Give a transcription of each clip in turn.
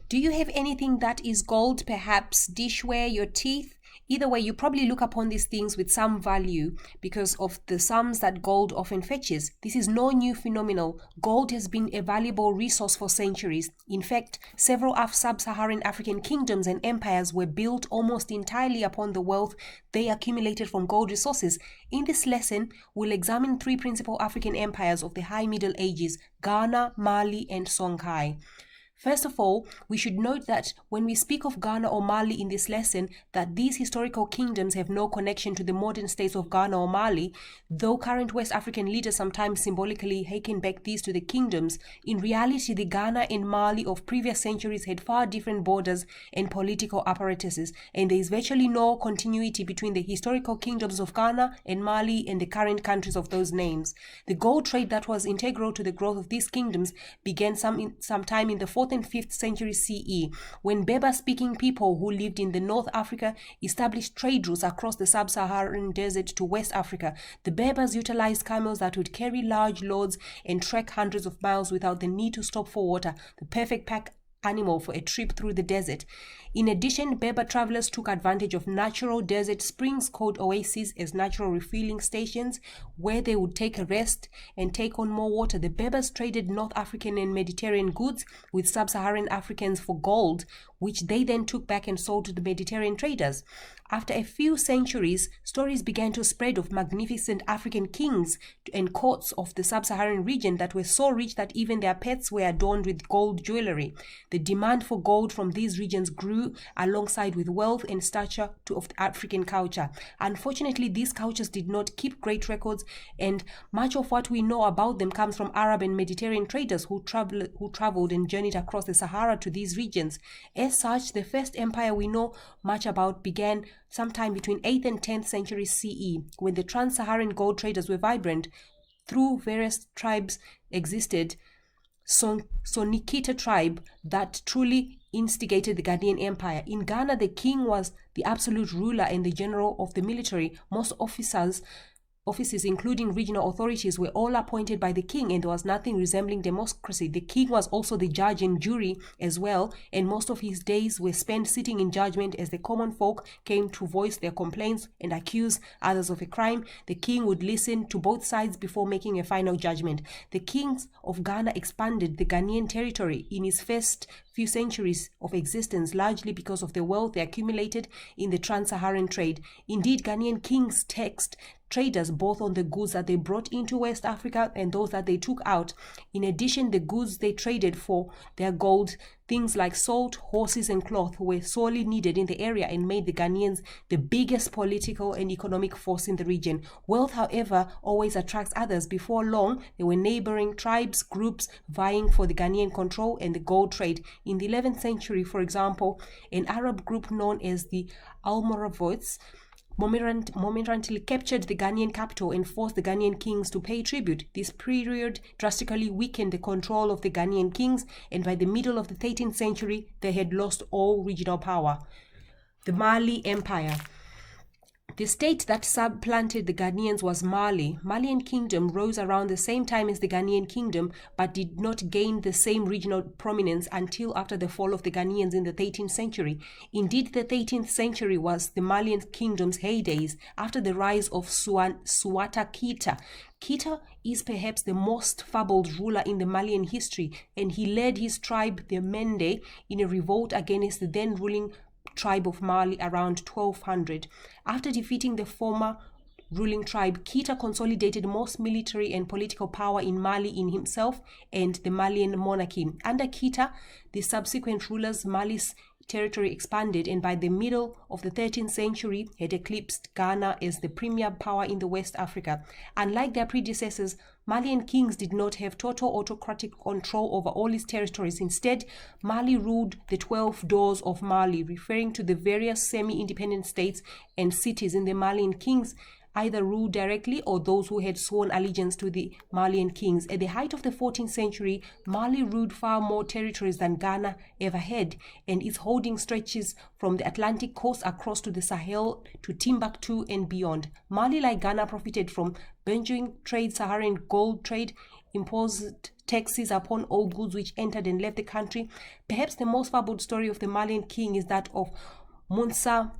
Do you have anything that is gold, perhaps dishware, your teeth? Either way, you probably look upon these things with some value because of the sums that gold often fetches. This is no new phenomenon. Gold has been a valuable resource for centuries. In fact, several sub-Saharan African kingdoms and empires were built almost entirely upon the wealth they accumulated from gold resources. In this lesson, we'll examine three principal African empires of the High Middle Ages: Ghana, Mali, and Songhai. First of all, we should note that when we speak of Ghana or Mali in this lesson, that these historical kingdoms have no connection to the modern states of Ghana or Mali, though current West African leaders sometimes symbolically harken back these to the kingdoms. In reality, the Ghana and Mali of previous centuries had far different borders and political apparatuses, and there is virtually no continuity between the historical kingdoms of Ghana and Mali and the current countries of those names. The gold trade that was integral to the growth of these kingdoms began sometime in the 4th and 5th century CE, when Berber-speaking people who lived in the North Africa established trade routes across the sub-Saharan desert to West Africa. The Berbers utilized camels that would carry large loads and trek hundreds of miles without the need to stop for water, the perfect pack animal for a trip through the desert. In addition, Berber travelers took advantage of natural desert springs called oases as natural refilling stations where they would take a rest and take on more water. The Berbers traded North African and Mediterranean goods with sub-Saharan Africans for gold, which they then took back and sold to the Mediterranean traders. After a few centuries, stories began to spread of magnificent African kings and courts of the sub-Saharan region that were so rich that even their pets were adorned with gold jewelry. The demand for gold from these regions grew alongside with wealth and stature of the African culture. Unfortunately, these cultures did not keep great records, and much of what we know about them comes from Arab and Mediterranean traders who traveled and journeyed across the Sahara to these regions. As such, the first empire we know much about began sometime between 8th and 10th century CE, when the trans-Saharan gold traders were vibrant. Through various tribes existed, Sonikita tribe that truly instigated the Ghanaian Empire. In Ghana, the king was the absolute ruler and the general of the military. Most offices, including regional authorities, were all appointed by the king, and there was nothing resembling democracy. The king was also the judge and jury as well, and most of his days were spent sitting in judgment as the common folk came to voice their complaints and accuse others of a crime. The king would listen to both sides before making a final judgment. The kings of Ghana expanded the Ghanaian territory in its first few centuries of existence, largely because of the wealth they accumulated in the trans-Saharan trade. Indeed, Ghanaian kings taxed traders both on the goods that they brought into West Africa and those that they took out. In addition, the goods they traded for their gold, things like salt, horses, and cloth, were sorely needed in the area and made the Ghanaians the biggest political and economic force in the region. Wealth, however, always attracts others. Before long, there were neighboring tribes, groups vying for the Ghanaian control and the gold trade. In the 11th century, for example, an Arab group known as the Almoravids momentarily captured the Ghanaian capital and forced the Ghanaian kings to pay tribute. This period drastically weakened the control of the Ghanaian kings, and by the middle of the 13th century, they had lost all regional power. The Mali Empire. The state that supplanted the Ghanaians was Mali. Malian kingdom rose around the same time as the Ghanaian kingdom, but did not gain the same regional prominence until after the fall of the Ghanaians in the 13th century. Indeed, the 13th century was the Malian kingdom's heydays after the rise of Suata Kita. Kita is perhaps the most fabled ruler in the Malian history, and he led his tribe, the Mende, in a revolt against the then ruling tribe of Mali around 1200. After defeating the former ruling tribe, Kita consolidated most military and political power in Mali in himself and the Malian monarchy. Under Kita, the subsequent rulers, Mali's territory expanded, and by the middle of the 13th century had eclipsed Ghana as the premier power in the West Africa. Unlike their predecessors, Malian kings did not have total autocratic control over all its territories. Instead, Mali ruled the 12 doors of Mali, referring to the various semi-independent states and cities in the Malian kings either ruled directly or those who had sworn allegiance to the Malian kings. At the height of the 14th century, Mali ruled far more territories than Ghana ever had, and its holding stretches from the Atlantic coast across to the Sahel to Timbuktu and beyond. Mali, like Ghana, profited from burgeoning trade, Saharan gold trade, imposed taxes upon all goods which entered and left the country. Perhaps the most fabled story of the Malian king is that of Musa,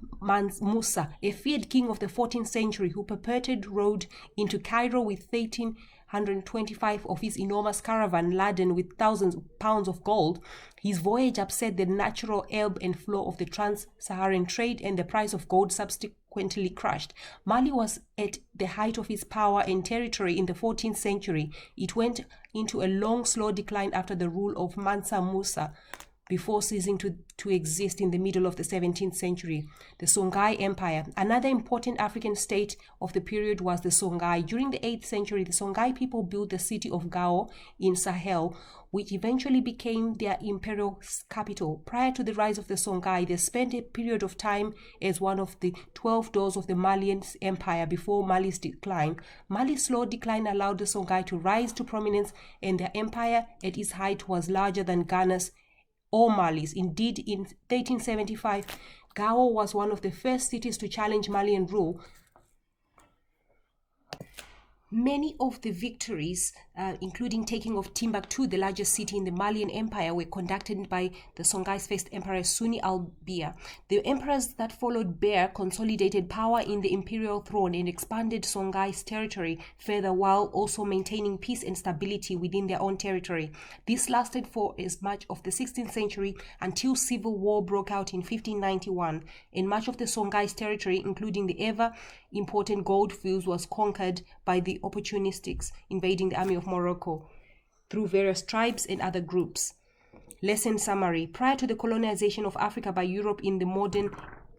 a feared king of the 14th century who purported rode into Cairo with 1,325 of his enormous caravan laden with thousands of pounds of gold. His voyage upset the natural ebb and flow of the trans-Saharan trade, and the price of gold subsequently crashed. Mali was at the height of its power and territory in the 14th century. It went into a long, slow decline after the rule of Mansa Musa, before ceasing to exist in the middle of the 17th century. The Songhai Empire. Another important African state of the period was the Songhai. During the 8th century, the Songhai people built the city of Gao in Sahel, which eventually became their imperial capital. Prior to the rise of the Songhai, they spent a period of time as one of the 12 doors of the Malian Empire before Mali's decline. Mali's slow decline allowed the Songhai to rise to prominence, and their empire at its height was larger than Ghana's or Mali's. Indeed, in 1375, Gao was one of the first cities to challenge Malian rule. Many of the victories, including taking of Timbuktu, the largest city in the Malian Empire, were conducted by the Songhai's first emperor, Suni al-Bia. The emperors that followed Bear consolidated power in the imperial throne and expanded Songhai's territory further, while also maintaining peace and stability within their own territory. This lasted for as much of the 16th century until civil war broke out in 1591, and much of the Songhai's territory, including the ever important gold fields, was conquered by the opportunists invading the army of Morocco through various tribes and other groups. Lesson summary. Prior to the colonization of Africa by Europe in the modern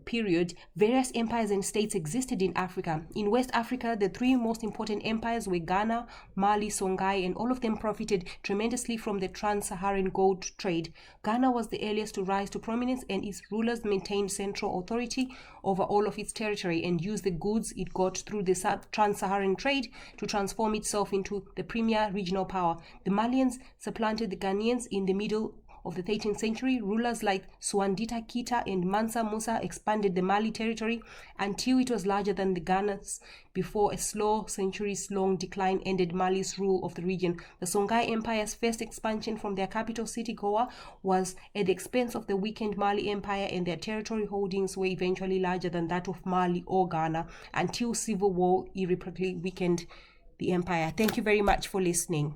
period, various empires and states existed in Africa. In West Africa, the three most important empires were Ghana, Mali, Songhai, and all of them profited tremendously from the trans-Saharan gold trade. Ghana was the earliest to rise to prominence, and its rulers maintained central authority over all of its territory and used the goods it got through the trans-Saharan trade to transform itself into the premier regional power. The Malians supplanted the Ghanaians in the middle of the 13th century. Rulers like Suandita Kita and Mansa Musa expanded the Mali territory until it was larger than the Ghana's before a slow, centuries-long decline ended Mali's rule of the region. The Songhai Empire's first expansion from their capital city, Goa, was at the expense of the weakened Mali Empire, and their territory holdings were eventually larger than that of Mali or Ghana until civil war irreparably weakened the empire. Thank you very much for listening.